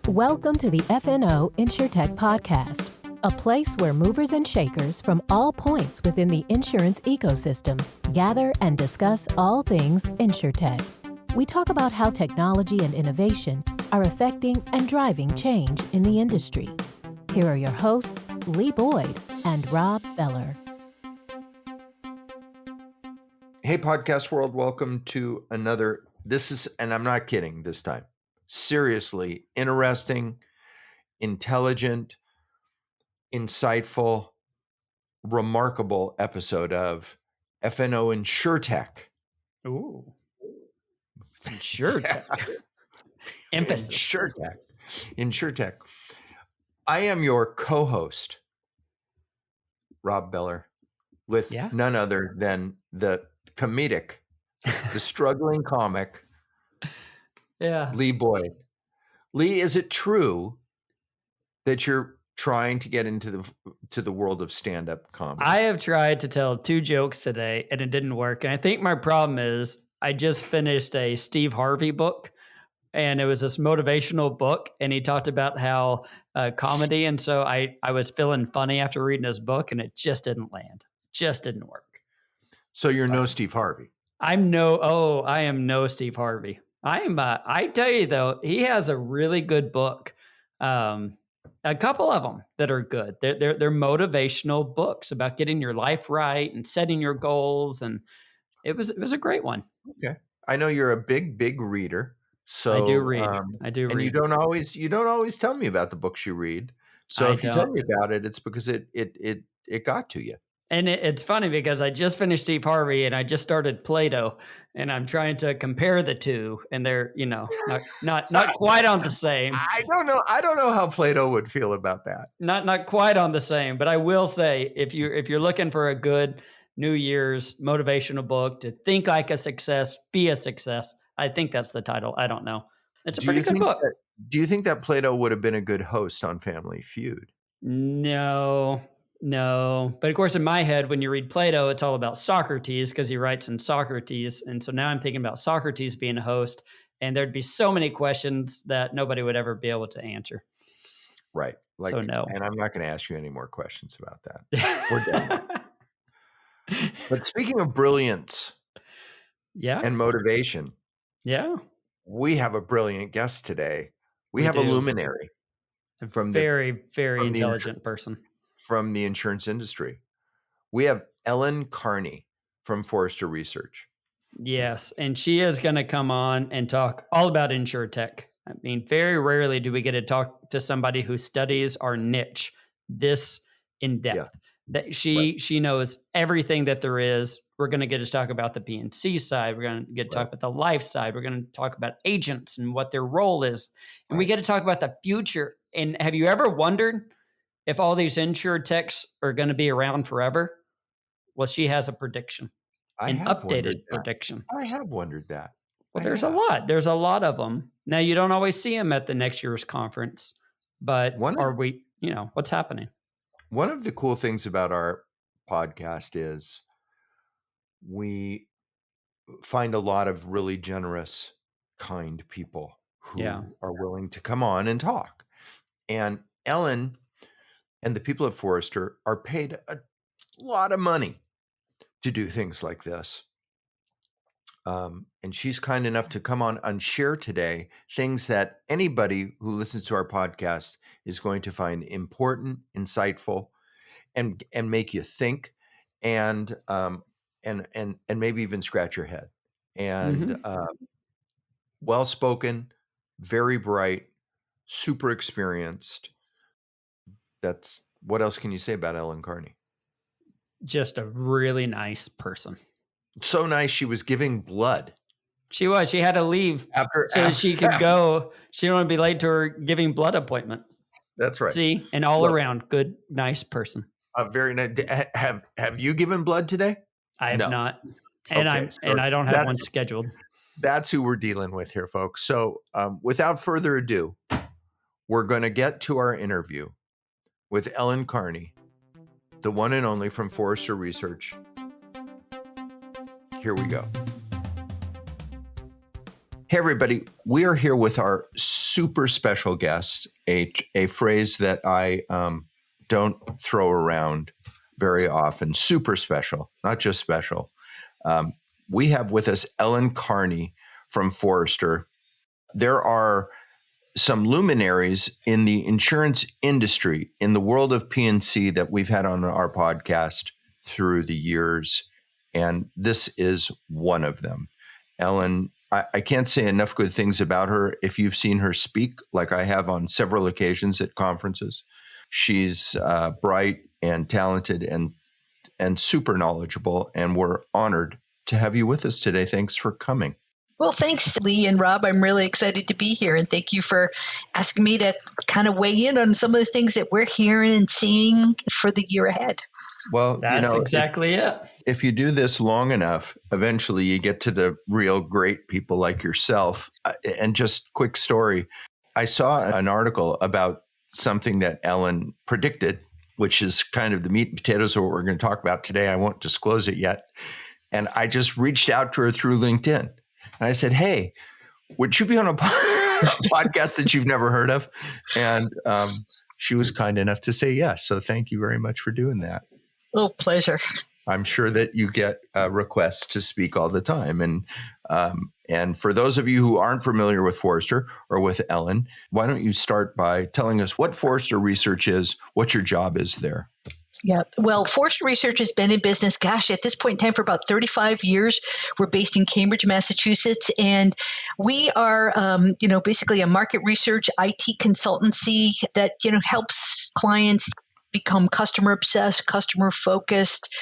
Welcome to the FNO InsureTech podcast, a place where movers and shakers from all points within the insurance ecosystem gather and discuss all things InsureTech. We talk about how technology and innovation are affecting and driving change in the industry. Here are your hosts, Lee Boyd and Rob Beller. Hey, podcast world, welcome to another, and I'm not kidding this time, seriously interesting, intelligent, insightful, remarkable episode of FNO InsureTech. Ooh. InsureTech. Emphasis. InsureTech. I am your co-host, Rob Beller, with none other than the comedic, the struggling comic, Lee Boyd. Lee, is it true that you're trying to get into the world of stand-up comedy? I have tried to tell 2 jokes today and it didn't work. And I think my problem is I just finished a Steve Harvey book, and it was this motivational book, and he talked about how comedy. And so I was feeling funny after reading his book, and it just didn't land. Just didn't work. So you're no Steve Harvey. I am no Steve Harvey. I tell you though, he has a really good book. A couple of them that are good. They're motivational books about getting your life right and setting your goals. And it was a great one. Okay. I know you're a big reader. So I do read. And you don't always tell me about the books you read. So if you tell me about it, it's because it got to you. And it's funny because I just finished Steve Harvey and I just started Plato, and I'm trying to compare the two, and they're, not quite on the same. I don't know how Plato would feel about that. Not quite on the same, but I will say if you're looking for a good New Year's motivational book to think like a success, be a success, I think that's the title. I don't know. It's a pretty good book. Do you think that Plato would have been a good host on Family Feud? No. But of course, in my head, when you read Plato, it's all about Socrates because he writes in Socrates. And so now I'm thinking about Socrates being a host, and there'd be so many questions that nobody would ever be able to answer. Right. So no. And I'm not going to ask you any more questions about that. We're done. But speaking of brilliance and motivation, we have a brilliant guest today. We have a luminary. Very intelligent person. From the insurance industry. We have Ellen Carney from Forrester Research. Yes, and she is going to come on and talk all about InsureTech. I mean, very rarely do we get to talk to somebody who studies our niche this in depth. That she knows everything that there is. We're going to get to talk about the P&C side. We're going to get to talk about the life side. We're going to talk about agents and what their role is. And we get to talk about the future. And have you ever wondered if all these InsureTechs are going to be around forever? Well, she has a prediction, an updated prediction. I have wondered that. Well, there's a lot. There's a lot of them. Now, you don't always see them at the next year's conference, but what's happening? One of the cool things about our podcast is we find a lot of really generous, kind people who are willing to come on and talk. And Ellen and the people at Forrester are paid a lot of money to do things like this. And she's kind enough to come on and share today things that anybody who listens to our podcast is going to find important, insightful, and make you think, and maybe even scratch your head. And well-spoken, very bright, super experienced. What else can you say about Ellen Carney? Just a really nice person. So nice. She was giving blood. She was. She had to leave so she could go. She didn't want to be late to her giving blood appointment. That's right. See, and all around good, nice person. Very nice. Have you given blood today? I have not, and I don't have one scheduled. That's who we're dealing with here, folks. So, without further ado, we're going to get to our interview with Ellen Carney, the one and only from Forrester Research. Here we go. Hey, everybody. We are here with our super special guest, a phrase that I don't throw around very often. Super special, not just special. We have with us Ellen Carney from Forrester. There are some luminaries in the insurance industry, in the world of P&C that we've had on our podcast through the years, and this is one of them. Ellen, I can't say enough good things about her. If you've seen her speak, like I have on several occasions at conferences, she's bright and talented and super knowledgeable, and we're honored to have you with us today. Thanks for coming. Well, thanks, Lee and Rob. I'm really excited to be here, and thank you for asking me to kind of weigh in on some of the things that we're hearing and seeing for the year ahead. Well, that's exactly it. If you do this long enough, eventually you get to the real great people like yourself. And just quick story, I saw an article about something that Ellen predicted, which is kind of the meat and potatoes of what we're going to talk about today. I won't disclose it yet. And I just reached out to her through LinkedIn. And I said, hey, would you be on a podcast that you've never heard of? And she was kind enough to say yes. So thank you very much for doing that. Oh, pleasure. I'm sure that you get requests to speak all the time. And for those of you who aren't familiar with Forrester or with Ellen, why don't you start by telling us what Forrester Research is, what your job is there? Yeah. Well, Forrester Research has been in business, at this point in time for about 35 years. We're based in Cambridge, Massachusetts, and we are, basically a market research IT consultancy that, helps clients become customer obsessed, customer focused,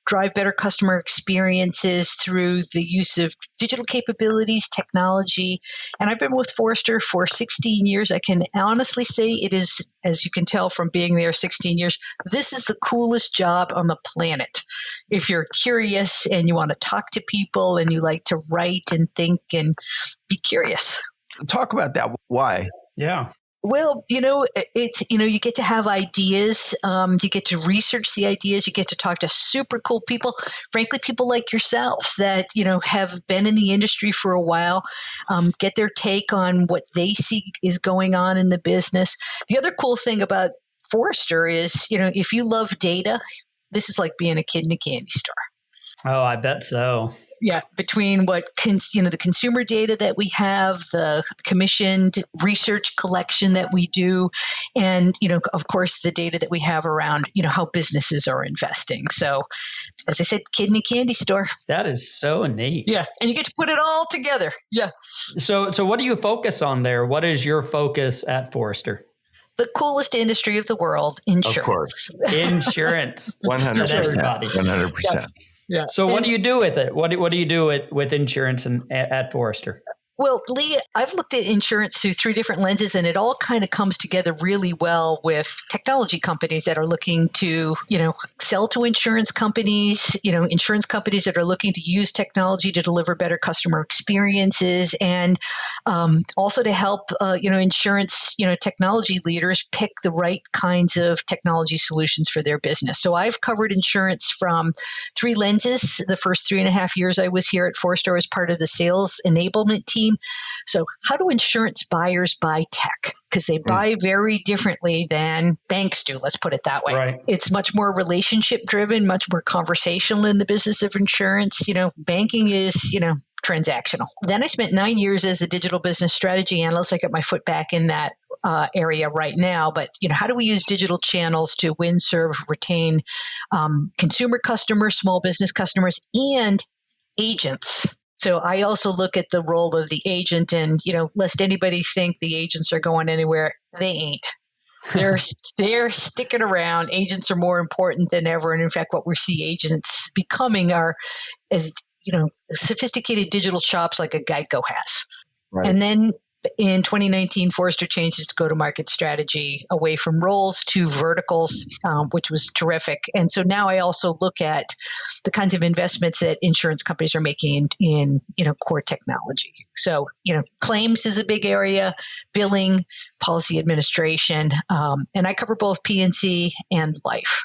drive better customer experiences through the use of digital capabilities, technology. And I've been with Forrester for 16 years. I can honestly say it is, as you can tell from being there 16 years, this is the coolest job on the planet. If you're curious and you want to talk to people and you like to write and think and be curious. Talk about that. Why? Yeah. Well, it's, you get to have ideas. You get to research the ideas. You get to talk to super cool people, frankly, people like yourselves that, have been in the industry for a while, get their take on what they see is going on in the business. The other cool thing about Forrester is, if you love data, this is like being a kid in a candy store. Oh, I bet so. Yeah, between the consumer data that we have, the commissioned research collection that we do, and, of course, the data that we have around, how businesses are investing. So, as I said, kid in a candy store. That is so neat. Yeah, and you get to put it all together. Yeah. So what do you focus on there? What is your focus at Forrester? The coolest industry of the world, insurance. Of course. Insurance. 100%. Everybody. 100%. Yeah. So what do you do with it? What do you do with insurance at Forrester? Well, Lee, I've looked at insurance through 3 different lenses, and it all kind of comes together really well with technology companies that are looking to, sell to insurance companies that are looking to use technology to deliver better customer experiences, and also to help, insurance, technology leaders pick the right kinds of technology solutions for their business. So I've covered insurance from 3 lenses. The first 3.5 years I was here at Forrester as part of the sales enablement team. So how do insurance buyers buy tech? Because they buy very differently than banks do, let's put it that way. Right. It's much more relationship driven, much more conversational in the business of insurance. Banking is, transactional. Then I spent 9 years as a digital business strategy analyst. I got my foot back in that area right now. But, how do we use digital channels to win, serve, retain consumer customers, small business customers, and agents? So I also look at the role of the agent, and, lest anybody think the agents are going anywhere, they ain't. They're sticking around. Agents are more important than ever. And in fact, what we see agents becoming are, as sophisticated digital shops like a Geico has. Right. And then in 2019, Forrester changed its go-to-market strategy away from roles to verticals, which was terrific. And so now I also look at the kinds of investments that insurance companies are making in core technology. So, claims is a big area, billing, policy administration, and I cover both P&C and life.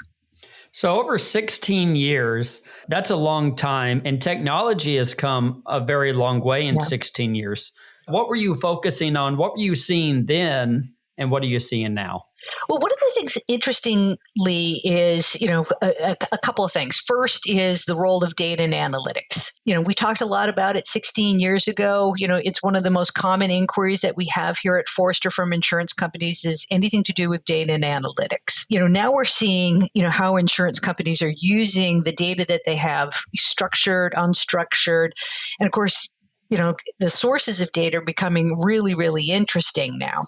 So over 16 years, that's a long time. And technology has come a very long way in 16 years. What were you focusing on? What were you seeing then? And what are you seeing now? Well, one of the things, interestingly, is, a couple of things. First is the role of data and analytics. We talked a lot about it 16 years ago. It's one of the most common inquiries that we have here at Forrester from insurance companies is anything to do with data and analytics. Now we're seeing, how insurance companies are using the data that they have, structured, unstructured, and of course, the sources of data are becoming really, really interesting now,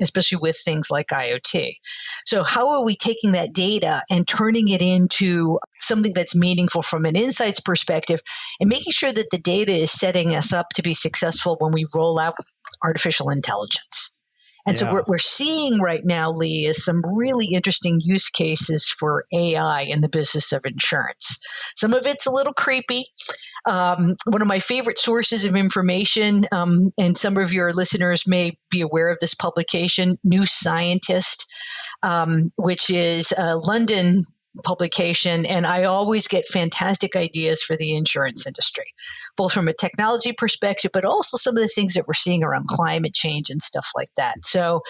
especially with things like IoT. So how are we taking that data and turning it into something that's meaningful from an insights perspective and making sure that the data is setting us up to be successful when we roll out artificial intelligence? And so we're seeing right now, Lee, is some really interesting use cases for AI in the business of insurance. Some of it's a little creepy. One of my favorite sources of information, and some of your listeners may be aware of this publication, New Scientist, which is a London publication, and I always get fantastic ideas for the insurance industry, both from a technology perspective, but also some of the things that we're seeing around climate change and stuff like that. So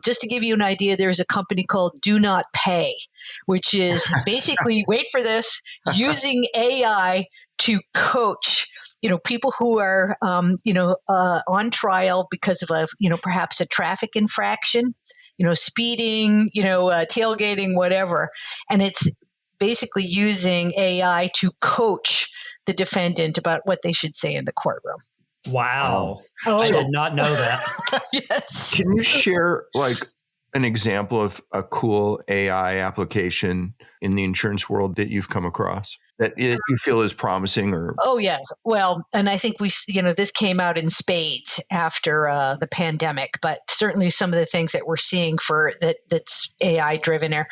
just to give you an idea, there's a company called Do Not Pay, which is basically, wait for this, using AI to coach people who are on trial because of perhaps a traffic infraction, speeding, tailgating, whatever. And it's basically using AI to coach the defendant about what they should say in the courtroom. Wow. I did not know that. Yes. Can you share an example of a cool AI application in the insurance world that you've come across that you feel is promising? Oh, yeah. Well, and I think this came out in spades after the pandemic, but certainly some of the things that we're seeing that's AI driven are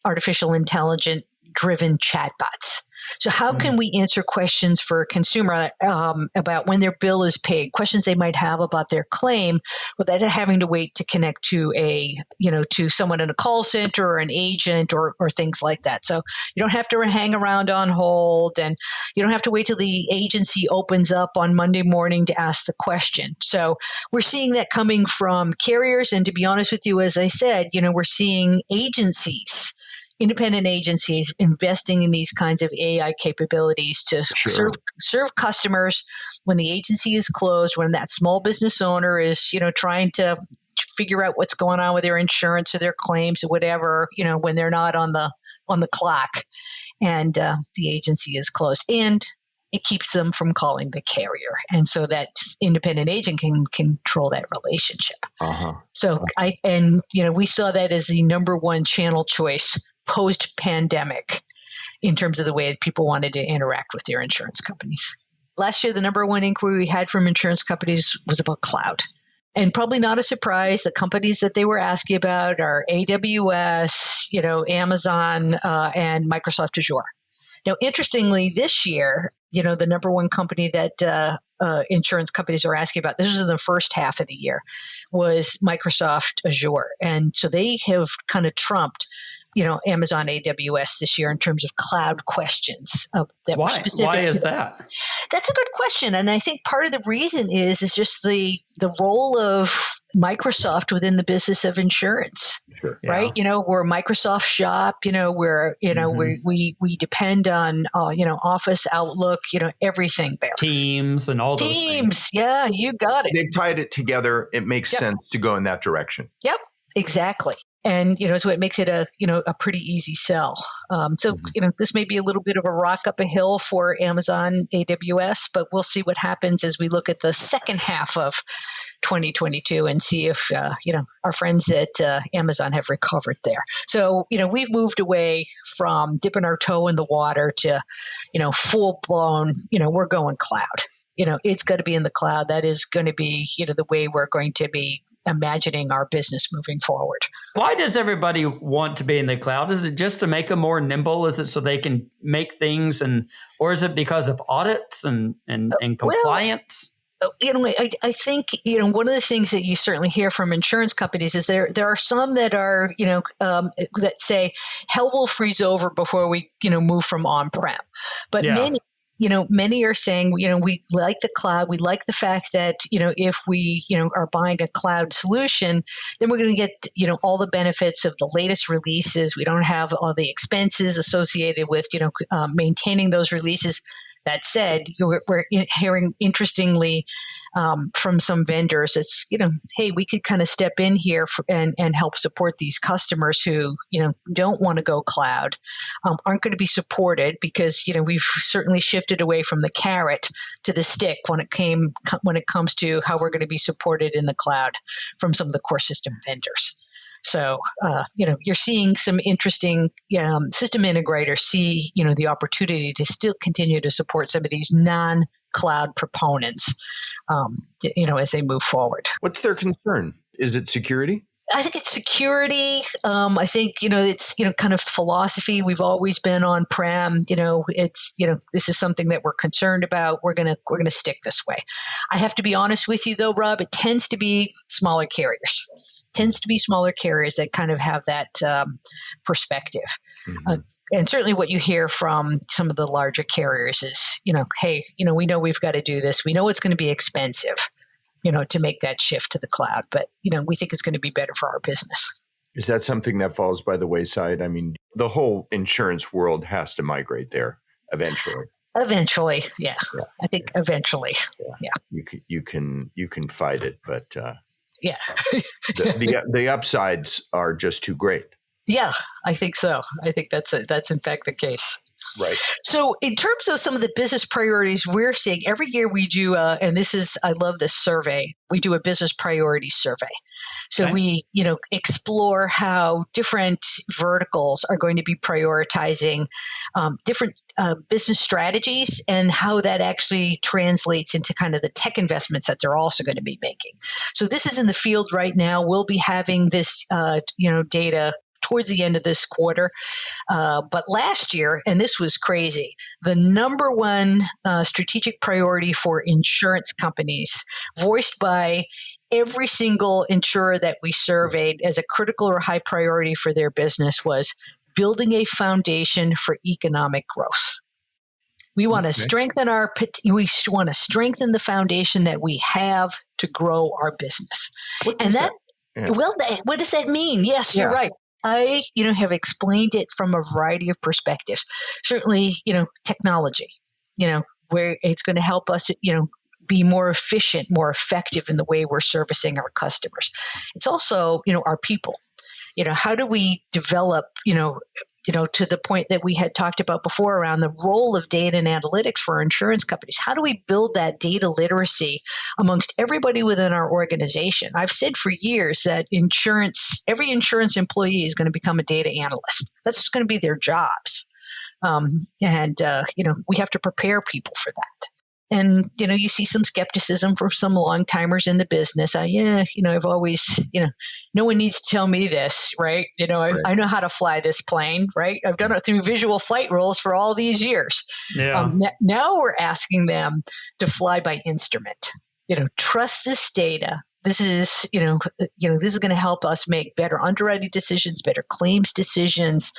artificial intelligence driven chatbots. So how can we answer questions for a consumer about when their bill is paid, questions they might have about their claim without having to wait to connect to to someone in a call center or an agent or things like that. So you don't have to hang around on hold, and you don't have to wait till the agency opens up on Monday morning to ask the question. So we're seeing that coming from carriers. And to be honest with you, as I said, we're seeing agencies, independent agencies, investing in these kinds of AI capabilities to serve customers when the agency is closed, when that small business owner is, trying to figure out what's going on with their insurance or their claims or whatever, when they're not on the clock and the agency is closed. And it keeps them from calling the carrier. And so that independent agent can control that relationship. So we saw that as the number one channel choice post-pandemic in terms of the way that people wanted to interact with their insurance companies. Last year, the number one inquiry we had from insurance companies was about cloud. And probably not a surprise, the companies that they were asking about are AWS, Amazon, and Microsoft Azure. Now, interestingly, this year, the number one company that insurance companies are asking about, this was in the first half of the year, was Microsoft Azure. And so they have kind of trumped, Amazon AWS this year in terms of cloud questions. Why is that? That's a good question. And I think part of the reason is just the role of Microsoft within the business of insurance, right? We're a Microsoft shop, we're, we depend on, Office, Outlook, everything there. Teams and all those things. Yeah, you got it. They've tied it together. It makes sense to go in that direction. Yep, exactly. And, so it makes it a pretty easy sell. This may be a little bit of a rock up a hill for Amazon AWS, but we'll see what happens as we look at the second half of 2022 and see if, our friends at Amazon have recovered there. So, we've moved away from dipping our toe in the water to, full blown, we're going cloud. It's got to be in the cloud. That is going to be, the way we're going to be imagining our business moving forward. Why does everybody want to be in the cloud? Is it just to make them more nimble? Is it so they can make things or is it because of audits and compliance? I think, one of the things that you certainly hear from insurance companies is there are some that are, that say hell will freeze over before we, move from on-prem. But many are saying, we like the cloud. We like the fact that, if we, are buying a cloud solution, then we're going to get, all the benefits of the latest releases. We don't have all the expenses associated with, maintaining those releases. That said, we're hearing interestingly from some vendors, it's, hey, we could kind of step in here and help support these customers who, don't want to go cloud, aren't going to be supported because, we've certainly shifted away from the carrot to the stick when it comes to how we're going to be supported in the cloud from some of the core system vendors. So, you're seeing some interesting system integrators see, the opportunity to still continue to support some of these non-cloud proponents, as they move forward. What's their concern? Is it security? I think it's security. I think, it's, kind of philosophy. We've always been on-prem. It's, this is something that we're concerned about. We're going to stick this way. I have to be honest with you though, Rob, it tends to be smaller carriers. That kind of have that perspective. Mm-hmm. And certainly what you hear from some of the larger carriers is, hey, we know we've got to do this. We know it's going to be expensive, to make that shift to the cloud. But, we think it's going to be better for our business. Is that something that falls by the wayside? I mean, the whole insurance world has to migrate there eventually. Eventually, yeah. I think eventually, yeah. You can fight it, but yeah, the upsides are just too great. Yeah, I think so. I think that's in fact the case. Right. So in terms of some of the business priorities we're seeing, every year we do, and I love this survey, we do a business priorities survey. So we, explore how different verticals are going to be prioritizing different business strategies and how that actually translates into kind of the tech investments that they're also going to be making. So this is in the field right now. We'll be having this, data towards the end of this quarter. But last year, and this was crazy, the number one strategic priority for insurance companies, voiced by every single insurer that we surveyed as a critical or high priority for their business, was building a foundation for economic growth. We want to strengthen the foundation that we have to grow our business. What does that mean? Yes, you're right. I, have explained it from a variety of perspectives. Certainly, technology, where it's going to help us, be more efficient, more effective in the way we're servicing our customers. It's also, our people. How do we develop, to the point that we had talked about before around the role of data and analytics for insurance companies? How do we build that data literacy amongst everybody within our organization? I've said for years that every insurance employee is going to become a data analyst. That's just going to be their jobs. We have to prepare people for that. And, you see some skepticism from some long-timers in the business. I've always, no one needs to tell me this, right? I know how to fly this plane, right? I've done it through visual flight rules for all these years. Yeah. Now we're asking them to fly by instrument. Trust this data. This is, this is going to help us make better underwriting decisions, better claims decisions.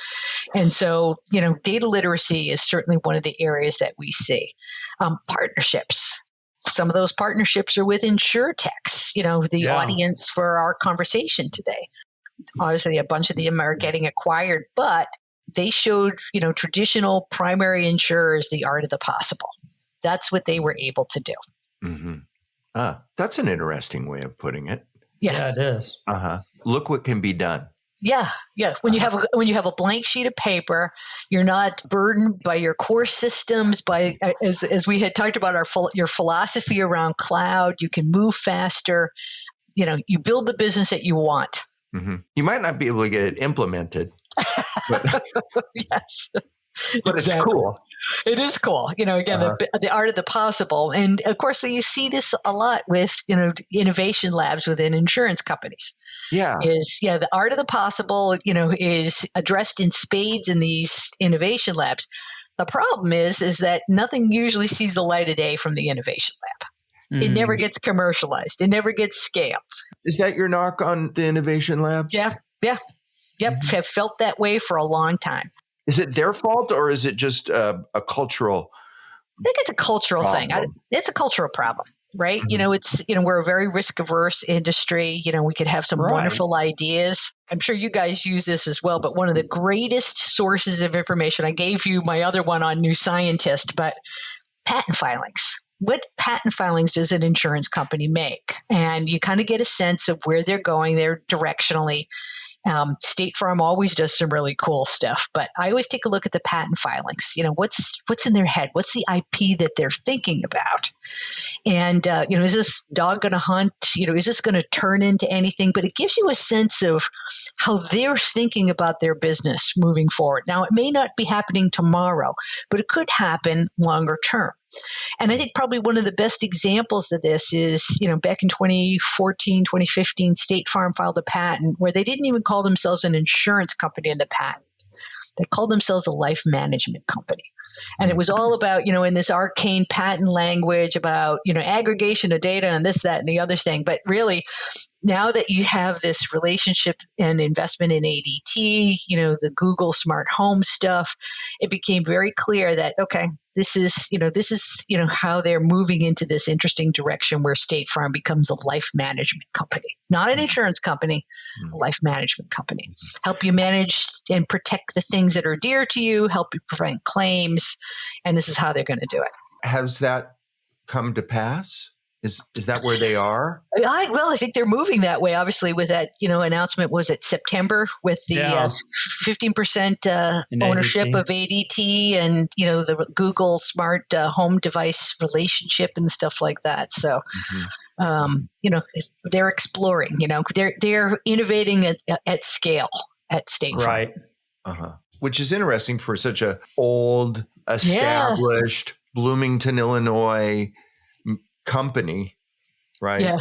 And so, data literacy is certainly one of the areas that we see. Partnerships. Some of those partnerships are with InsureTechs, the audience for our conversation today. Obviously, a bunch of them are getting acquired, but they showed, traditional primary insurers the art of the possible. That's what they were able to do. Mm-hmm. That's an interesting way of putting it. Yeah, it is. Look what can be done. Yeah. When you have a blank sheet of paper, you're not burdened by your core systems. By as we had talked about your philosophy around cloud, you can move faster. You build the business that you want. Mm-hmm. You might not be able to get it implemented. But, yes, but it's cool. It is cool. Again, the art of the possible. And of course, you see this a lot with, innovation labs within insurance companies. Yeah. The art of the possible, is addressed in spades in these innovation labs. The problem is that nothing usually sees the light of day from the innovation lab. It never gets commercialized. It never gets scaled. Is that your knock on the innovation lab? Yeah. Yep. Have felt that way for a long time. Is it their fault or is it just a cultural I think it's a cultural thing. It's a cultural problem, right? We're a very risk averse industry. We could have some wonderful ideas. I'm sure you guys use this as well, but one of the greatest sources of information, I gave you my other one on New Scientist, but patent filings. What patent filings does an insurance company make? And you kind of get a sense of where they're going there directionally. State Farm always does some really cool stuff, but I always take a look at the patent filings. What's in their head? What's the IP that they're thinking about? And, is this dog going to hunt? Is this going to turn into anything? But it gives you a sense of how they're thinking about their business moving forward. Now, it may not be happening tomorrow, but it could happen longer term. And I think probably one of the best examples of this is, back in 2014, 2015, State Farm filed a patent where they didn't even call themselves an insurance company in the patent. They called themselves a life management company. And it was all about, in this arcane patent language about, aggregation of data and this, that, and the other thing. But really, now that you have this relationship and investment in ADT, the Google smart home stuff, it became very clear that, okay, this is how they're moving into this interesting direction where State Farm becomes a life management company, not an insurance company, a life management company. Help you manage and protect the things that are dear to you, help you prevent claims, and this is how they're going to do it. Has that come to pass? Is that where they are? I think they're moving that way. Obviously, with that announcement, was it September with the 15% ownership of ADT and the Google smart home device relationship and stuff like that. So, they're exploring. They're innovating at scale at State Farm. Right. Which is interesting for such a old, established Bloomington, Illinois company, right? Yeah.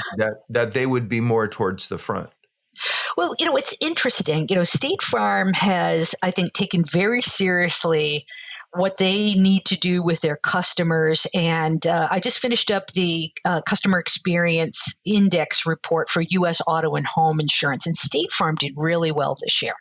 That they would be more towards the front. Well, it's interesting. State Farm has, I think, taken very seriously what they need to do with their customers. And I just finished up the Customer Experience Index report for U.S. auto and home insurance. And State Farm did really well this year.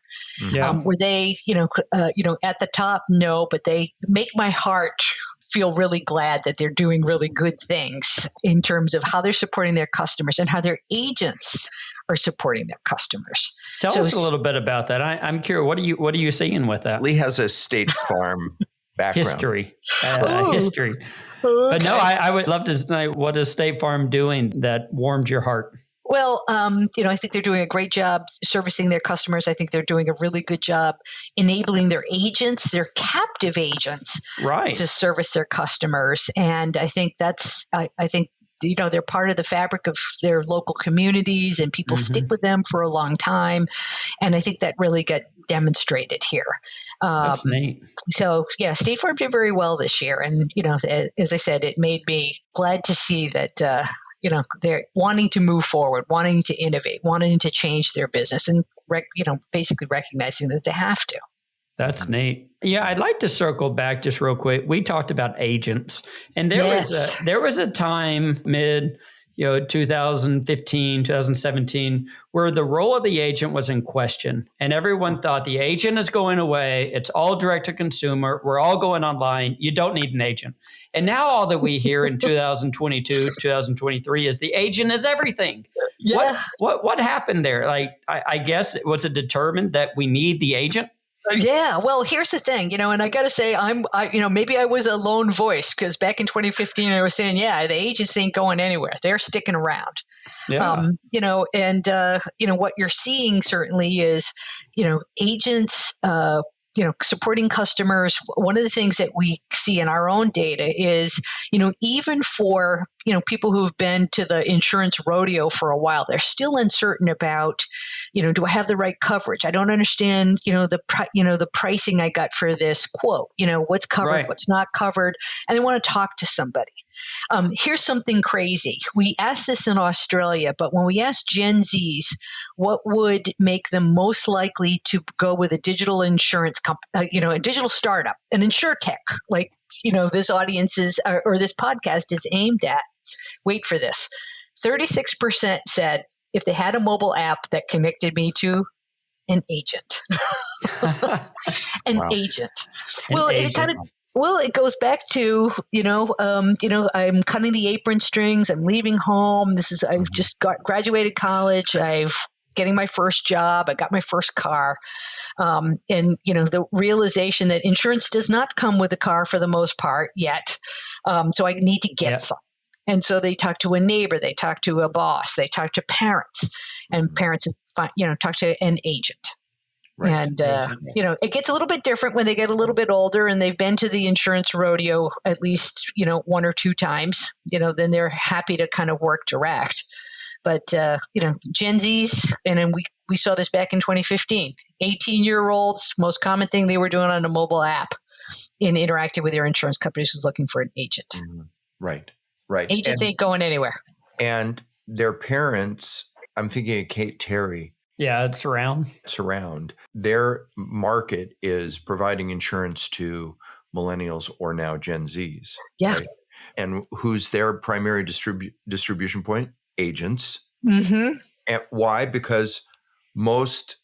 Yeah. Were they, at the top? No, but they make my heart feel really glad that they're doing really good things in terms of how they're supporting their customers and how their agents are supporting their customers. Tell us a little bit about that. I'm curious. What are you seeing with that? Lee has a State Farm background. History. Okay. But no, I would love to know, what is State Farm doing that warmed your heart? Well, I think they're doing a great job servicing their customers. I think they're doing a really good job enabling their agents, their captive agents, to service their customers. And I think they're part of the fabric of their local communities, and people stick with them for a long time. And I think that really got demonstrated here. That's neat. So, State Farm did very well this year. And, as I said, it made me glad to see that, they're wanting to move forward, wanting to innovate, wanting to change their business, and, basically recognizing that they have to. That's neat. Yeah, I'd like to circle back just real quick. We talked about agents, and there was a time mid 2015, 2017, where the role of the agent was in question, and everyone thought the agent is going away. It's all direct to consumer. We're all going online. You don't need an agent. And now all that we hear in 2022, 2023 is the agent is everything. Yeah. What happened there? Like, I guess, was it determined that we need the agent? Yeah. Well, here's the thing, and I got to say, maybe I was a lone voice, because back in 2015, I was saying, the agents ain't going anywhere. They're sticking around. Yeah. What you're seeing certainly is, agents, supporting customers. One of the things that we see in our own data is, even for, people who've been to the insurance rodeo for a while, they're still uncertain about, do I have the right coverage? I don't understand, the pricing I got for this quote, what's covered, what's not covered, and they want to talk to somebody. Here's something crazy. We asked this in Australia, but when we asked Gen Zs what would make them most likely to go with a digital insurance company, a digital startup, an InsureTech, like this audience is, or this podcast is aimed at. Wait for this. 36% said if they had a mobile app that connected me to an agent. Agent. It goes back to, I'm cutting the apron strings. I'm leaving home. I've just graduated college. I've getting my first job. I got my first car. The realization that insurance does not come with a car for the most part yet. So I need to get some. And so they talk to a neighbor, they talk to a boss, they talk to parents, and parents, talk to an agent. Right. And, it gets a little bit different when they get a little bit older and they've been to the insurance rodeo at least, one or two times, then they're happy to kind of work direct. But, Gen Zs, and then we saw this back in 2015, 18-year-olds, most common thing they were doing on a mobile app in interacting with their insurance companies was looking for an agent. Mm-hmm. Right. Agents ain't going anywhere. And their parents, I'm thinking of Kate Terry. Yeah, it's Surround. Their market is providing insurance to millennials or now Gen Zs. Yeah. Right? And who's their primary distribution point? Agents. Mm-hmm. And why? Because most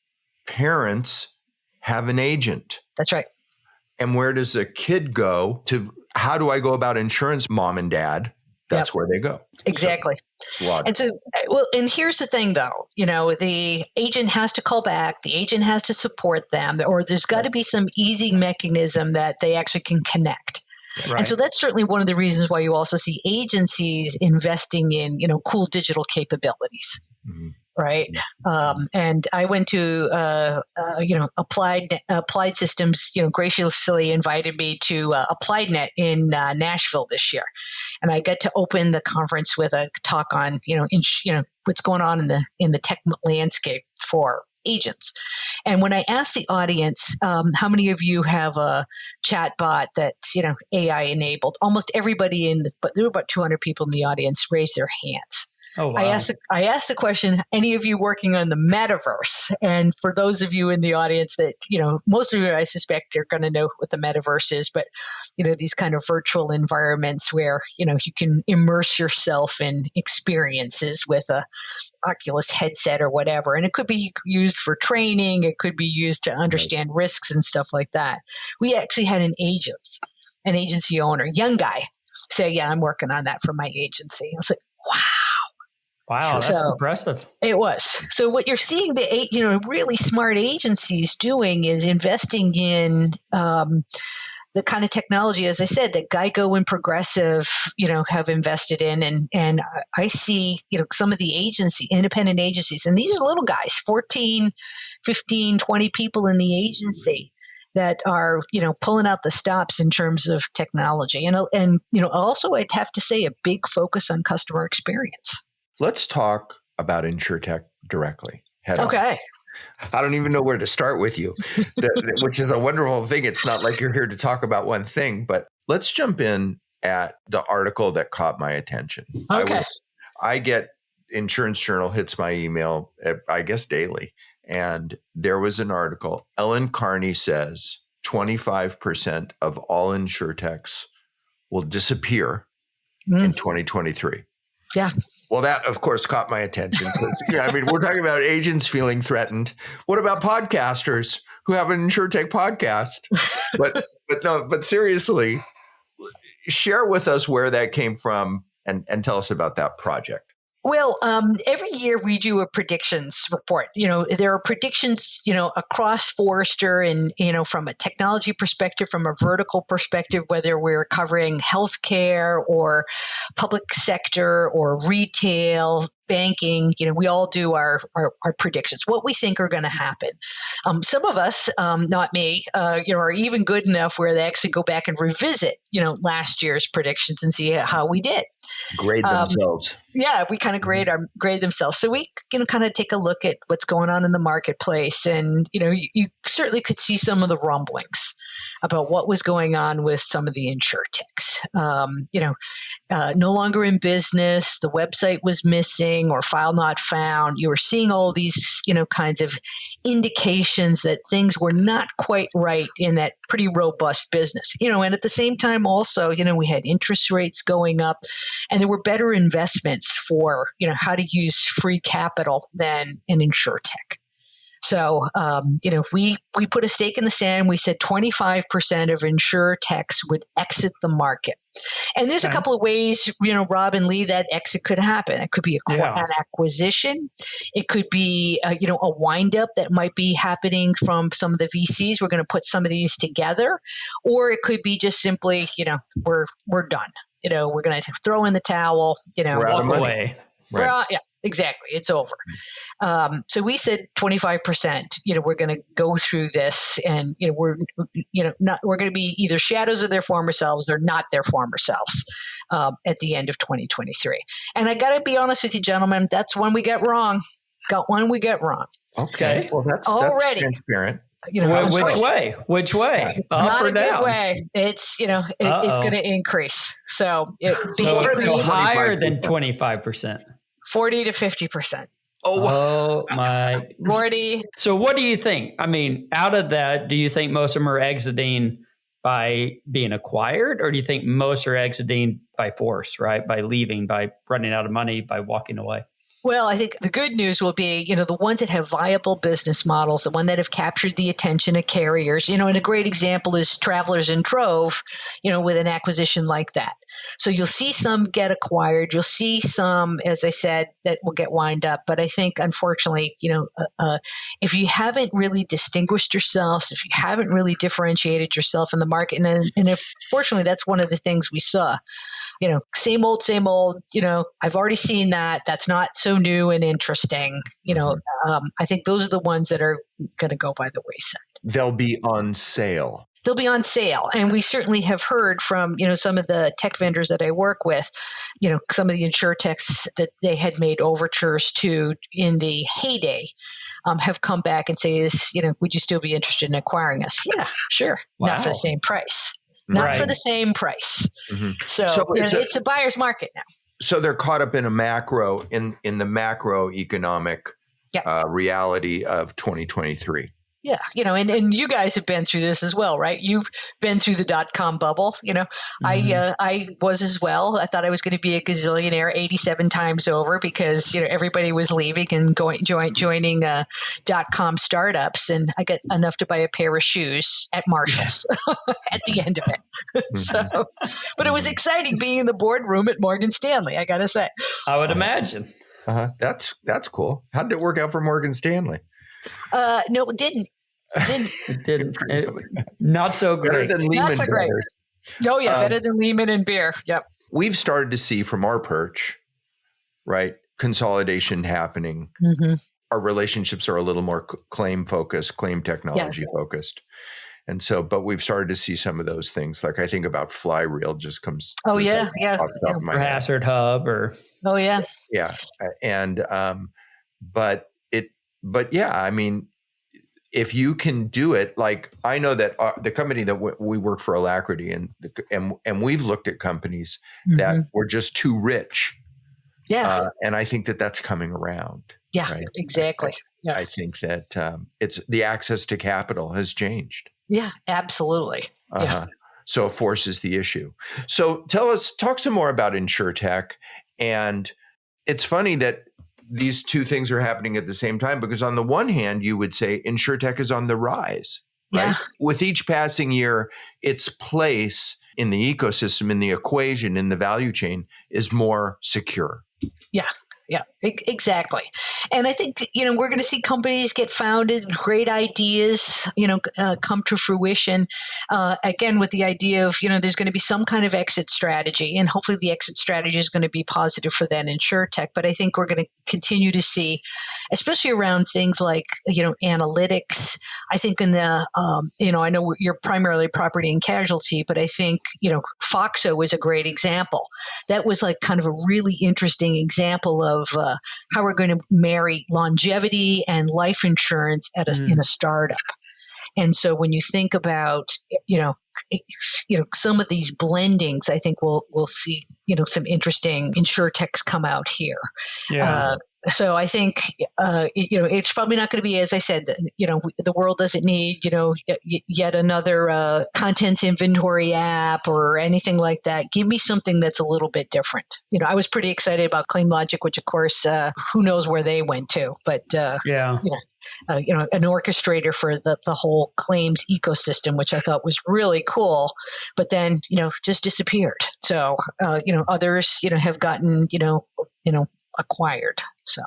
parents have an agent. That's right. And where does a kid go to, how do I go about insurance, mom and dad? That's where they go. Exactly. And and here's the thing though, the agent has to call back, the agent has to support them, or there's got to be some easy mechanism that they actually can connect. Right. And so that's certainly one of the reasons why you also see agencies investing in, cool digital capabilities. Mm-hmm. Right. And I went to, Applied Systems, graciously invited me to AppliedNet in Nashville this year. And I got to open the conference with a talk on, what's going on in the tech landscape for agents. And when I asked the audience, how many of you have a chat bot that's, AI enabled, almost everybody but there were about 200 people in the audience raised their hands. Oh, wow. I asked the question, any of you working on the metaverse? And for those of you in the audience that, most of you, I suspect, are going to know what the metaverse is, but, these kind of virtual environments where, you can immerse yourself in experiences with a Oculus headset or whatever. And it could be used for training. It could be used to understand risks and stuff like that. We actually had an agency owner, young guy, say, yeah, I'm working on that for my agency. I was like, wow. Wow, that's impressive. It was. So what you're seeing the really smart agencies doing is investing in the kind of technology, as I said, that Geico and Progressive, have invested in. And I see, some of the independent agencies, and these are little guys, 14, 15, 20 people in the agency that are, pulling out the stops in terms of technology. And also I'd have to say a big focus on customer experience. Let's talk about InsureTech directly. Okay. I don't even know where to start with you, which is a wonderful thing. It's not like you're here to talk about one thing, but let's jump in at the article that caught my attention. Okay. I get Insurance Journal hits my email, I guess, daily. And there was an article. Ellen Carney says 25% of all InsureTechs will disappear in 2023. Yeah. Well, that, of course, caught my attention. We're talking about agents feeling threatened. What about podcasters who have an InsureTech podcast? But seriously, share with us where that came from and tell us about that project. Well, every year we do a predictions report. There are predictions, across Forrester and, from a technology perspective, from a vertical perspective, whether we're covering healthcare or public sector or retail, banking, we all do our predictions, what we think are going to happen. Some of us, not me, are even good enough where they actually go back and revisit, last year's predictions and see how we did. Grade themselves. Yeah, we kind of grade themselves. So we kind of take a look at what's going on in the marketplace. And, you certainly could see some of the rumblings about what was going on with some of the InsureTechs. No longer in business. The website was missing. missing or file not found. You were seeing all these, kinds of indications that things were not quite right in that pretty robust business. And at the same time also, we had interest rates going up and there were better investments for, how to use free capital than an InsureTech. So, we put a stake in the sand. We said 25% of InsureTechs would exit the market. And there's a couple of ways, Rob and Lee, that exit could happen. It could be an acquisition. It could be, a wind up that might be happening from some of the VCs. We're going to put some of these together. Or it could be just simply, we're done. We're going to throw in the towel, walk away. Right. Well, yeah, exactly. It's over. So we said 25%, we're going to go through this and, we're going to be either shadows of their former selves or not their former selves at the end of 2023. And I got to be honest with you, gentlemen, that's one we get wrong. Got one we get wrong. Okay. Well, that's transparent. Which way? It's up not or a down? good way. It's, it's going to increase. So so higher than 25%. 40 to 50%. Oh my. 40. So what do you think? I mean, out of that, do you think most of them are exiting by being acquired, or do you think most are exiting by force, right? By leaving, by running out of money, by walking away? Well, I think the good news will be, the ones that have viable business models, the one that have captured the attention of carriers, and a great example is Travelers and Trove, with an acquisition like that. So you'll see some get acquired. You'll see some, as I said, that will get wind up. But I think, unfortunately, if you haven't really distinguished yourselves, if you haven't really differentiated yourself in the market, and if, fortunately, that's one of the things we saw, same old, I've already seen that. That's not so new and interesting. I think those are the ones that are going to go by the wayside. They'll be on sale. They'll be on sale. And we certainly have heard from, some of the tech vendors that I work with, some of the InsureTechs that they had made overtures to in the heyday have come back and say, would you still be interested in acquiring us? Yeah, sure. Wow. Not for the same price. Not for the same price. Mm-hmm. So it's a buyer's market now. So they're caught up in a macro, in the macroeconomic reality of 2023. Yeah, and you guys have been through this as well, right? You've been through the .com bubble. I was as well. I thought I was going to be a gazillionaire 87 times over because everybody was leaving and joining .com startups, and I got enough to buy a pair of shoes at Marshall's at the end of it. But it was exciting being in the boardroom at Morgan Stanley. I got to say, I would imagine. That's cool. How did it work out for Morgan Stanley? No, it didn't. It didn't. Not so great. Better than Lehman Brothers. Oh, yeah. Better than Lehman and Beer. Yep. We've started to see from our perch, right, consolidation happening. Mm-hmm. Our relationships are a little more claim focused, claim technology focused. And so, but we've started to see some of those things. Like I think about Flyreel just comes. Oh, yeah. Or Hazard Hub or. Oh, yeah. Yeah. And, but yeah, I mean, if you can do it, like I know that the company that we work for, Alacrity, and we've looked at companies that were just too rich. Yeah. And I think that that's coming around. Yeah, right? exactly. I think that it's the access to capital has changed. Yeah, absolutely. Yeah. So force is the issue. So talk some more about InsureTech. And it's funny that these two things are happening at the same time, because on the one hand, you would say InsureTech is on the rise, right? Yeah. With each passing year, its place in the ecosystem, in the equation, in the value chain is more secure. Yeah, exactly. And I think, we're going to see companies get founded, great ideas, come to fruition. Again, with the idea of, there's going to be some kind of exit strategy, and hopefully the exit strategy is going to be positive for that InsureTech. But I think we're going to continue to see, especially around things like, analytics. I think in the, I know you're primarily property and casualty, but I think, Foxo is a great example. That was like kind of a really interesting example of how we're going to marry longevity and life insurance in a startup. And so when you think about, some of these blendings, I think we'll see, some interesting InsureTechs come out here. Yeah. So I think, it's probably not going to be, as I said, the world doesn't need, yet another contents inventory app or anything like that. Give me something that's a little bit different. I was pretty excited about ClaimLogic, which of course, who knows where they went to, but an orchestrator for the whole claims ecosystem, which I thought was really cool, but then, just disappeared. So, others, have gotten, acquired. So,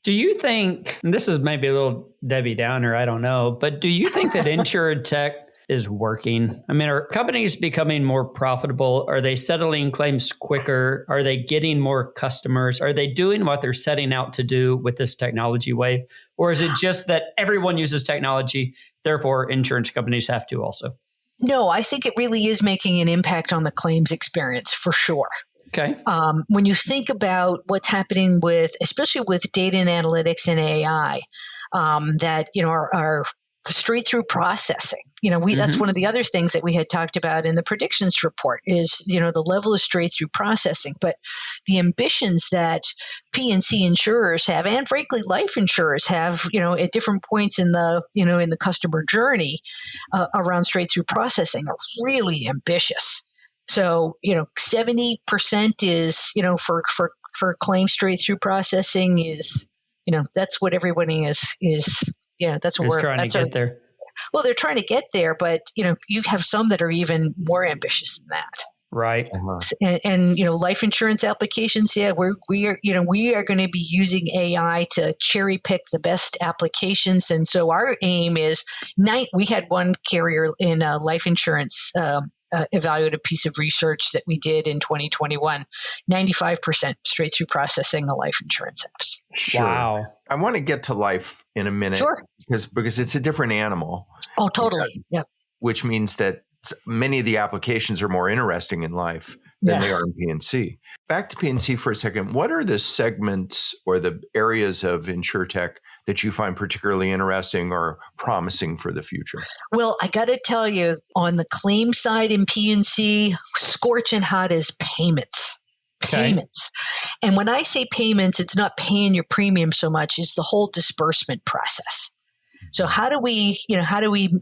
do you think, and this is maybe a little Debbie Downer, I don't know, but do you think that InsureTech is working? I mean, are companies becoming more profitable? Are they settling claims quicker? Are they getting more customers? Are they doing what they're setting out to do with this technology wave? Or is it just that everyone uses technology, therefore insurance companies have to also? No, I think it really is making an impact on the claims experience for sure. Okay. When you think about what's happening especially with data and analytics and AI, that, are straight through processing. That's one of the other things that we had talked about in the predictions report is, the level of straight through processing, but the ambitions that P&C insurers have, and frankly, life insurers have, at different points in the customer journey around straight through processing are really ambitious. So, 70% is, for claim straight through processing is, that's what everybody is, that's what we're trying to get there. Well, they're trying to get there, but, you have some that are even more ambitious than that. Right. And life insurance applications. Yeah, we are going to be using AI to cherry pick the best applications. And so our aim is we had one carrier in life insurance, evaluated piece of research that we did in 2021, 95% straight through processing the life insurance apps. Sure. Wow. I want to get to life in a minute. Sure. Because it's a different animal. Oh, totally. Yeah. Which means that many of the applications are more interesting in life than they are in P&C. Back to P&C for a second. What are the segments or the areas of InsureTech that you find particularly interesting or promising for the future? Well, I got to tell you, on the claim side in P&C, scorching hot is payments. Payments. Okay. And when I say payments, it's not paying your premium so much, it's the whole disbursement process. So how do we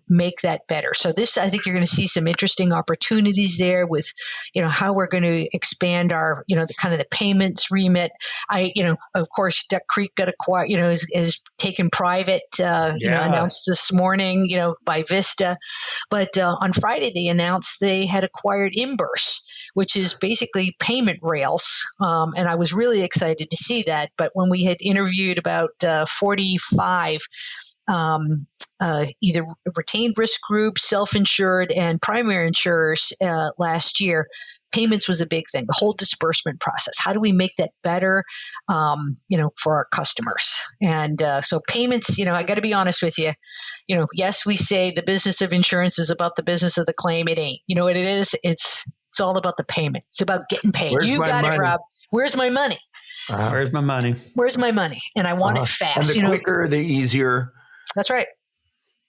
make that better? So I think you're going to see some interesting opportunities there with, how we're going to expand our, the kind of the payments remit. Of course, Duck Creek got acquired, is taken private, announced this morning, by Vista. But on Friday, they announced they had acquired Imburse, which is basically payment rails. And I was really excited to see that. But when we had interviewed about 45 either retained risk groups, self-insured, and primary insurers last year, payments was a big thing. The whole disbursement process. How do we make that better, for our customers? And so payments, I got to be honest with you. Yes, we say the business of insurance is about the business of the claim. It ain't. You know what it is? It's all about the payment. It's about getting paid. Where's you got money? It, Rob. Where's my money? Where's my money? Where's my money? And I want it fast. And the quicker, the easier. That's right.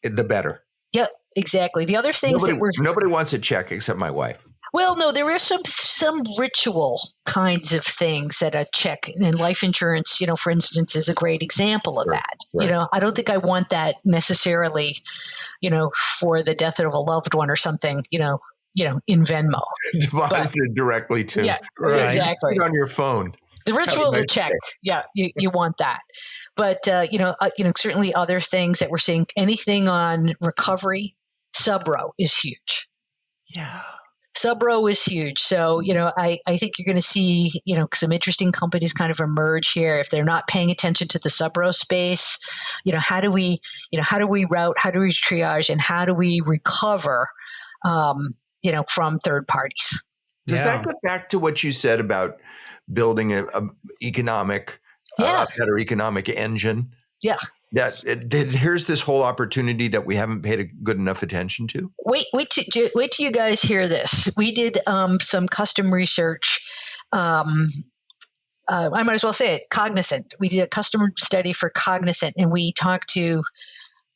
The better. Yep, exactly. The other things nobody wants a check except my wife. Well, no, there are some ritual kinds of things that a check in life insurance, for instance, is a great example of that. Right. I don't think I want that necessarily, for the death of a loved one or something, in Venmo. Deposited directly to. Yeah, right. Exactly. Put it on your phone. The ritual of the check. Yeah, you want that. But, certainly other things that we're seeing, anything on recovery, Subro is huge. Yeah. Subro is huge. So, I think you're going to see, some interesting companies kind of emerge here if they're not paying attention to the Subro space. How do we route, how do we triage, and how do we recover, from third parties? Does that go back to what you said about building a better economic engine? Yeah. Here's this whole opportunity that we haven't paid a good enough attention to. Wait till you guys hear this. We did some custom research. I might as well say it. Cognizant. We did a custom study for Cognizant, and we talked to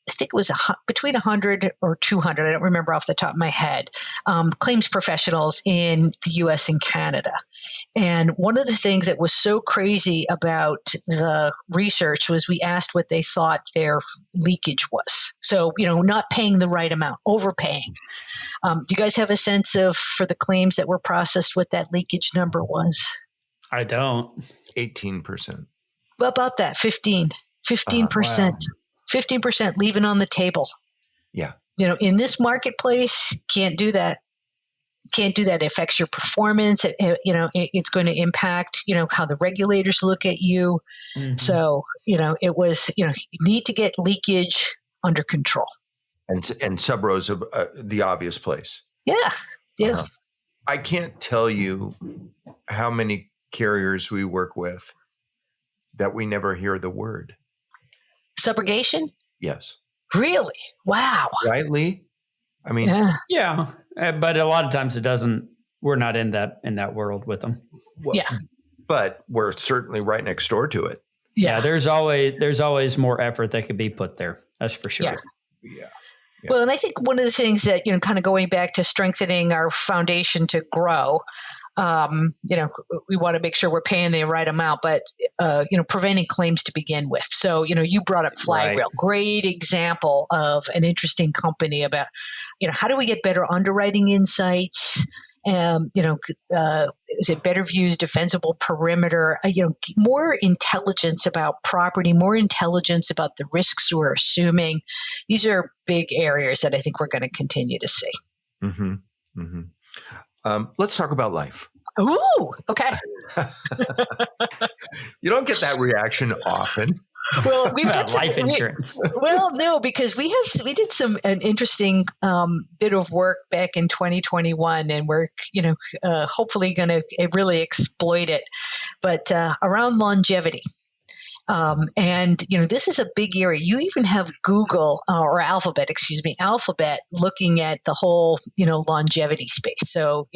I think it was between 100 or 200, I don't remember off the top of my head, claims professionals in the US and Canada. And one of the things that was so crazy about the research was we asked what they thought their leakage was. So, not paying the right amount, overpaying. Do you guys have a sense of, for the claims that were processed, what that leakage number was? I don't. 18%. Well, about that, 15%. Wow. 15% leaving on the table. Yeah. In this marketplace, can't do that. It affects your performance. It's going to impact, how the regulators look at you. Mm-hmm. So, it was, you need to get leakage under control. And subrose the obvious place. Yeah. Yeah. Uh-huh. I can't tell you how many carriers we work with that we never hear the word. Subrogation? Yes. Really? Wow. Right, Lee? I mean, yeah, but a lot of times it doesn't. We're not in that world with them. Well, yeah, but we're certainly right next door to it. Yeah, there's always more effort that could be put there. That's for sure. Yeah. Well, and I think one of the things that, kind of going back to strengthening our foundation to grow, we want to make sure we're paying the right amount, but, preventing claims to begin with. So, you brought up Flywheel, right. Great example of an interesting company about, how do we get better underwriting insights? Is it better views, defensible perimeter, more intelligence about property, more intelligence about the risks we're assuming. These are big areas that I think we're going to continue to see. Mm-hmm. Mm-hmm. Let's talk about life. Ooh, okay. You don't get that reaction often. Well, we've got life insurance. No, because we did an interesting bit of work back in 2021, and we're hopefully going to really exploit it. But around longevity, and this is a big area. You even have Google or Alphabet looking at the whole longevity space. So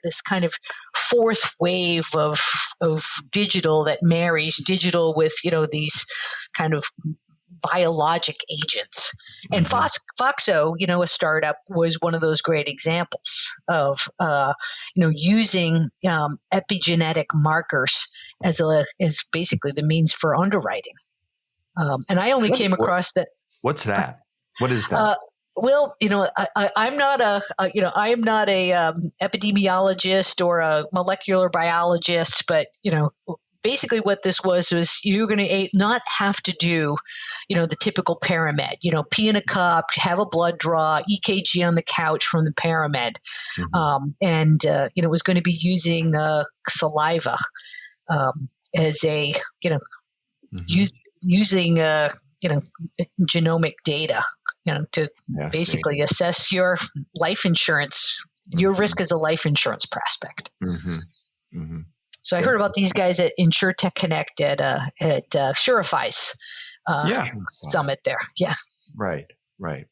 this kind of fourth wave of digital that marries digital with, these kind of biologic agents. And Foxo, a startup, was one of those great examples of, using epigenetic markers as basically the means for underwriting. And I only came across that. What's that? What is that? Well, I'm not a epidemiologist or a molecular biologist, but basically what this was you're going to not have to do, the typical paramed, pee in a cup, have a blood draw, EKG on the couch from the paramed, and it was going to be using saliva as a using genomic data. To basically assess your life insurance, your risk as a life insurance prospect. Mm-hmm. Mm-hmm. So I heard about these guys at InsureTech Connect at Surify's summit there. Yeah. Right.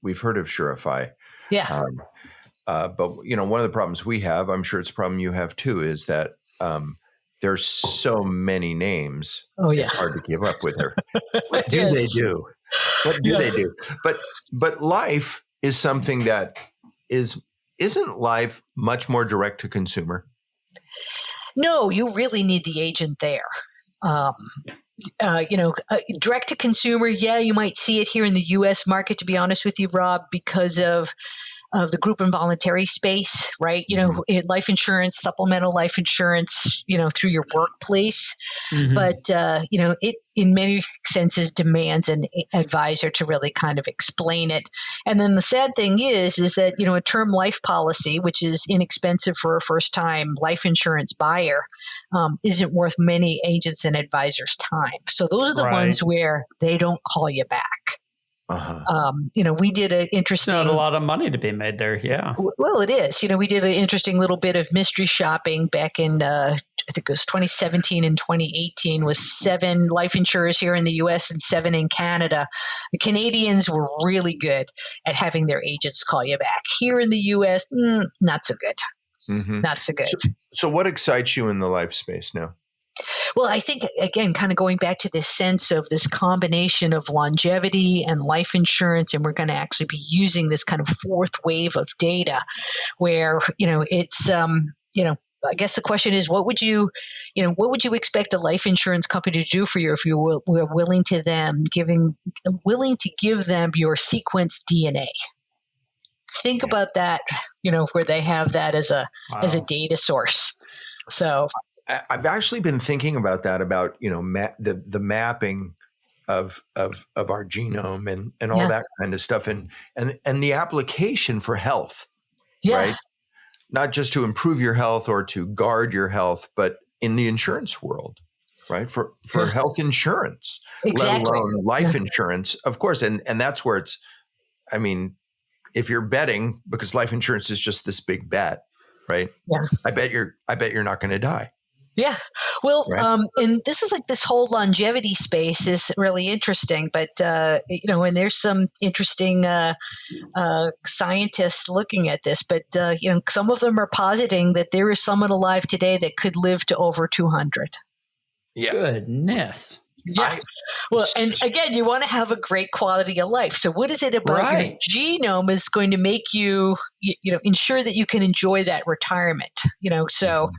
We've heard of Surify. Yeah. But, one of the problems we have, I'm sure it's a problem you have too, is that there's so many names. Oh, yeah. It's hard to keep up with her. What do they do? What do they do? But life is something that isn't life much more direct to consumer? No, you really need the agent there. Direct to consumer, you might see it here in the U.S. market, to be honest with you, Rob, because of the group and voluntary space, right? Life insurance, supplemental life insurance, through your workplace. Mm-hmm. But, it in many senses demands an advisor to really kind of explain it. And then the sad thing is that, a term life policy, which is inexpensive for a first-time life insurance buyer, isn't worth many agents and advisors' time. So those are the ones where they don't call you back. Uh-huh. We did an interesting. It's not a lot of money to be made there. Yeah. Well, it is. We did an interesting little bit of mystery shopping back in, I think it was 2017 and 2018, with 7 life insurers here in the U.S. and 7 in Canada. The Canadians were really good at having their agents call you back. Here in the U.S., not so good. Mm-hmm. Not so good. So what excites you in the life space now? Well, I think, again, kind of going back to this sense of this combination of longevity and life insurance, and we're going to actually be using this kind of fourth wave of data where, it's, I guess the question is, what would you expect a life insurance company to do for you if you were willing to give them your sequence DNA? Think about that, where they have that as a data source. So I've actually been thinking about that, about, the mapping of our genome and all that kind of stuff, and the application for health, right? Not just to improve your health or to guard your health, but in the insurance world, right? For health insurance, let alone life insurance, of course. And that's where it's, I mean, if you're betting, because life insurance is just this big bet, right? Yeah. I bet you're not going to die. Yeah. Well, right? And this is like this whole longevity space is really interesting, but, and there's some interesting scientists looking at this, but, some of them are positing that there is someone alive today that could live to over 200. Yeah. Goodness. Yeah. Well, and again, you want to have a great quality of life. So what is it about your genome is going to make you, ensure that you can enjoy that retirement, so,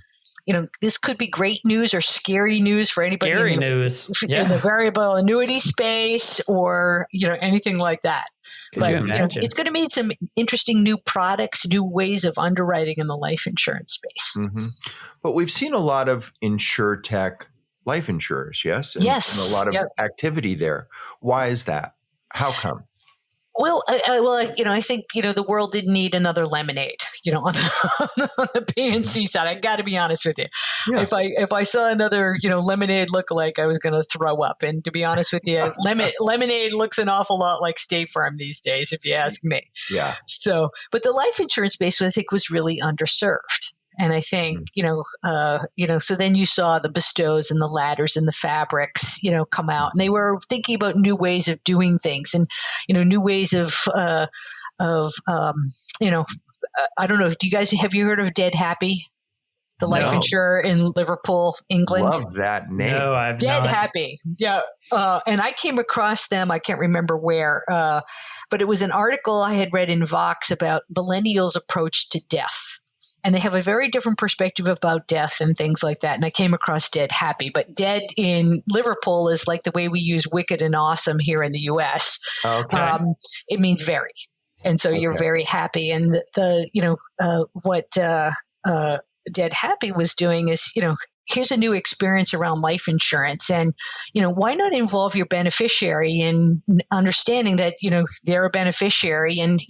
this could be great news or scary news for anybody in the variable annuity space or, anything like that. Could you imagine? It's going to mean some interesting new products, new ways of underwriting in the life insurance space. Mm-hmm. But we've seen a lot of InsureTech life insurers, yes? And a lot of activity there. Why is that? How come? Well, I think, the world didn't need another lemonade, on the P&C side. I got to be honest with you. Yeah. If I saw another, lemonade lookalike, I was going to throw up. And to be honest with you, lemonade looks an awful lot like State Farm these days, if you ask me. Yeah. So, but the life insurance space, I think, was really underserved. And I think, so then you saw the bestows and the ladders and the fabrics, come out, and they were thinking about new ways of doing things and, new ways of I don't know. Have you heard of Dead Happy? The life insurer in Liverpool, England. Love that name. No, I've Dead not. Happy. Yeah. And I came across them. I can't remember where, but it was an article I had read in Vox about millennials' approach to death. And they have a very different perspective about death and things like that. And I came across Dead Happy, but dead in Liverpool is like the way we use wicked and awesome here in the US. Okay. It means very. And so you're very happy. And what Dead Happy was doing is, here's a new experience around life insurance. And, why not involve your beneficiary in understanding that, they're a beneficiary. And,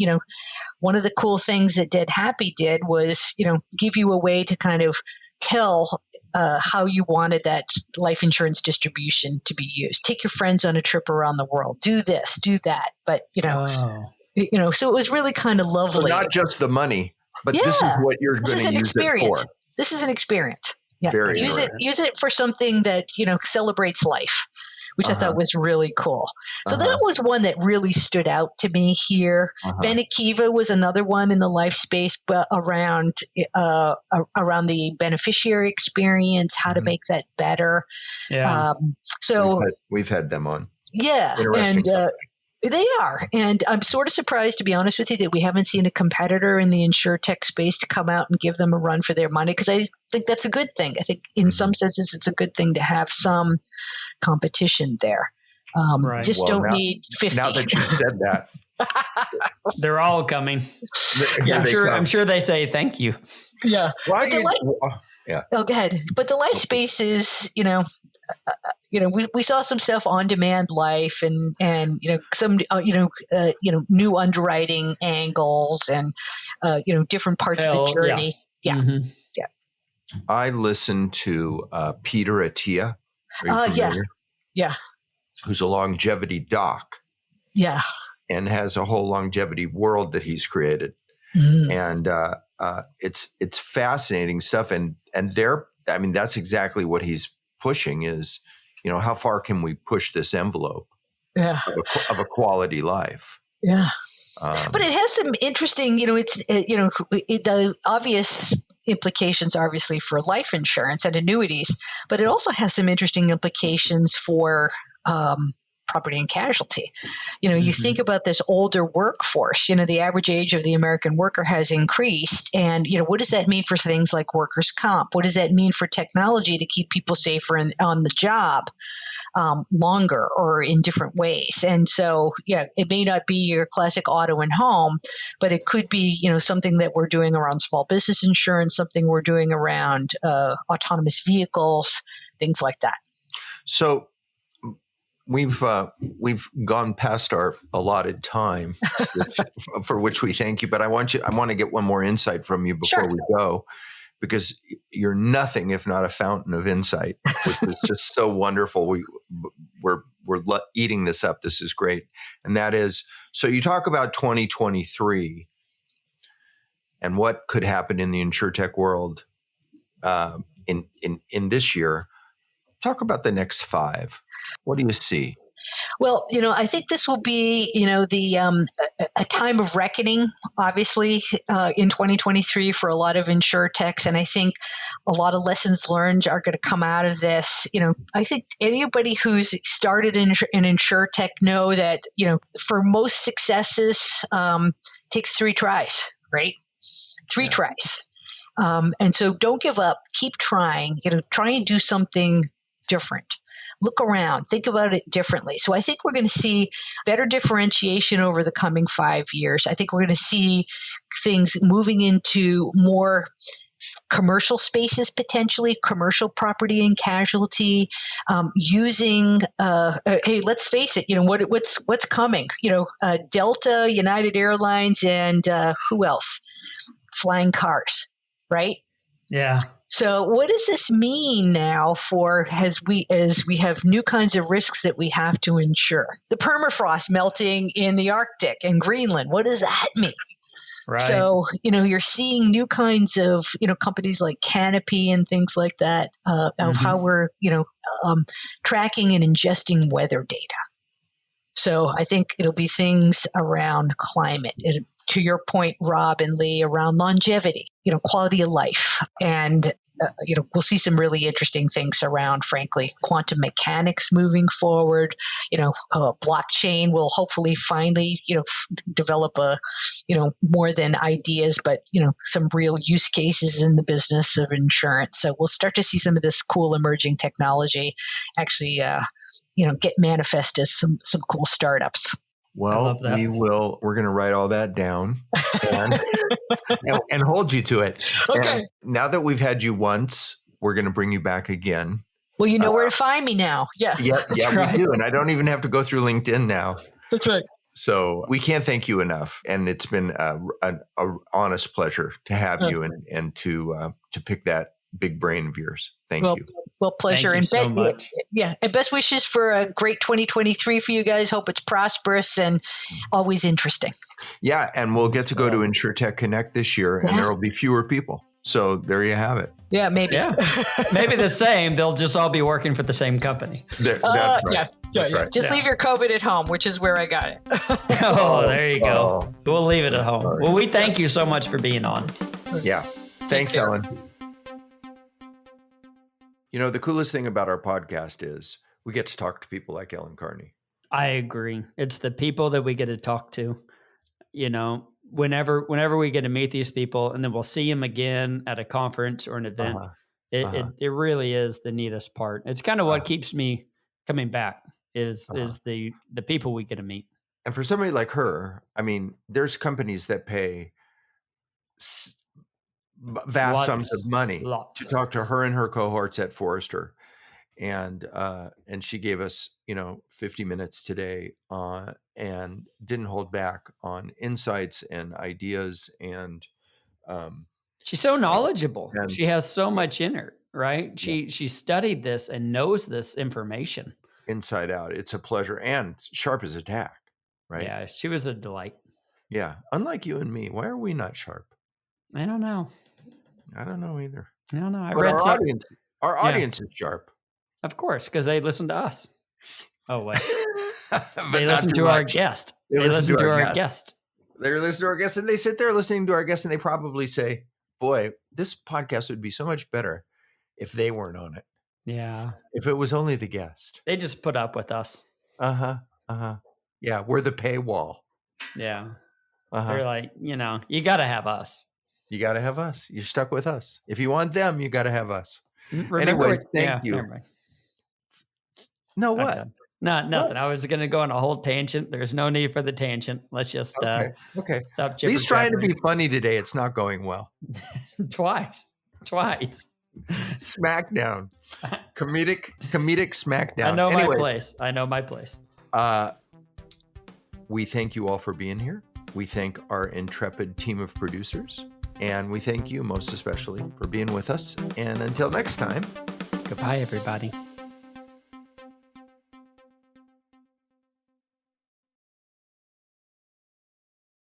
one of the cool things that Dead Happy did was, give you a way to kind of tell how you wanted that life insurance distribution to be used. Take your friends on a trip around the world. Do this, do that. But, so it was really kind of lovely. So not just the money, but this is what you're going to use it for. This is an experience. Yeah. Very use it for something that, celebrates life, which I thought was really cool. So that was one that really stood out to me here. Ben Akiva was another one in the life space, but around the beneficiary experience, how to make that better. Yeah. So we've had them on. Yeah. Interesting. And they are. And I'm sort of surprised, to be honest with you, that we haven't seen a competitor in the InsureTech space to come out and give them a run for their money, because I think that's a good thing. I think in some senses it's a good thing to have some competition there. Just don't need 50. Now that you said that. They're all coming. I'm sure they say thank you. Yeah. Yeah. Oh, go ahead. But the life space is, we saw some stuff on demand life and some new underwriting angles and different parts of the journey. Yeah. Mm-hmm. Yeah. I listened to Peter Attia. Are you familiar? Yeah. Who's a longevity doc. Yeah. And has a whole longevity world that he's created. And it's fascinating stuff. And that's exactly what he's pushing is, how far can we push this envelope of a quality life? Yeah. But it has some interesting, the obvious implications, obviously, for life insurance and annuities, but it also has some interesting implications for property and casualty. You think about this older workforce, the average age of the American worker has increased. And, what does that mean for things like workers' comp? What does that mean for technology to keep people safer on the job longer or in different ways? And so, it may not be your classic auto and home, but it could be, something that we're doing around small business insurance, something we're doing around autonomous vehicles, things like that. So, we've gone past our allotted time, for which we thank you. But I want to get one more insight from you before we go, because you're nothing if not a fountain of insight, which is just so wonderful. We're eating this up. This is great, and that is, so you talk about 2023 and what could happen in the InsureTech world in this year. Talk about the next 5. What do you see? Well, I think this will be, a time of reckoning, obviously, in 2023 for a lot of InsureTechs. And I think a lot of lessons learned are going to come out of this. I think anybody who's started in InsureTech know that, for most successes, takes 3 tries, right? 3 tries. And so don't give up. Keep trying. Try and do something different. Look around, think about it differently. So I think we're going to see better differentiation over the coming 5 years. I think we're going to see things moving into more commercial spaces, potentially commercial property and casualty, using, hey, let's face it, what's coming? Delta, United Airlines, and who else? Flying cars, right? Yeah. So what does this mean now for as we have new kinds of risks that we have to insure? The permafrost melting in the Arctic and Greenland, what does that mean? Right. So, you're seeing new kinds of, companies like Canopy and things like that of how we're, tracking and ingesting weather data. So I think it'll be things around climate. To your point, Rob and Lee, around longevity, quality of life. And, we'll see some really interesting things around, frankly, quantum mechanics moving forward. Blockchain will hopefully finally, develop more than ideas, but, some real use cases in the business of insurance. So we'll start to see some of this cool emerging technology actually, get manifest as some cool startups. Well, we're going to write all that down and hold you to it. Okay. And now that we've had you once, we're going to bring you back again. Well, you know where to find me now. Yeah. Yeah, right. We do. And I don't even have to go through LinkedIn now. That's right. So we can't thank you enough. And it's been an honest pleasure to have you and to pick that big brain of yours. Thank you. Well, pleasure. Thank you so much. Yeah. And best wishes for a great 2023 for you guys. Hope it's prosperous and always interesting. Yeah. And we'll get to go to InsureTech Connect this year, and there will be fewer people. So there you have it. Yeah, maybe. Yeah. Maybe the same. They'll just all be working for the same company. That's right. Yeah. Right. Just leave your COVID at home, which is where I got it. Oh, there you go. We'll leave it at home. Well, we thank you so much for being on. Yeah. Thanks, Ellen. The coolest thing about our podcast is we get to talk to people like Ellen Carney. I agree. It's the people that we get to talk to. Whenever we get to meet these people, and then we'll see them again at a conference or an event, it really is the neatest part. It's kind of what keeps me coming back is the people we get to meet. And for somebody like her, I mean, there's companies that pay vast sums of money to talk to her and her cohorts at Forrester. And she gave us, 50 minutes today and didn't hold back on insights and ideas. And she's so knowledgeable. She has so much in her, right? She studied this and knows this information inside out. It's a pleasure and sharp as a tack, right? Yeah, she was a delight. Yeah. Unlike you and me, why are we not sharp? I don't know. I don't know either. I don't know. Our audience is sharp. Of course, because they listen to us. Oh, wait. They listen to our guest. They listen to our guest. They listen to our guest, and they sit there listening to our guest, and they probably say, boy, this podcast would be so much better if they weren't on it. Yeah. If it was only the guest. They just put up with us. Yeah, we're the paywall. Yeah. They're like, you got to have us. You got to have us. You're stuck with us. If you want them, you got to have us. Remember, anyways, thank you. Never mind. No, what? Okay. No, nothing. What? I was going to go on a whole tangent. There's no need for the tangent. Let's just okay. Stop. He's trying to be funny today. It's not going well. Twice. Smackdown. Comedic smackdown. I know my place. We thank you all for being here. We thank our intrepid team of producers. And we thank you most especially for being with us. And until next time. Goodbye, everybody.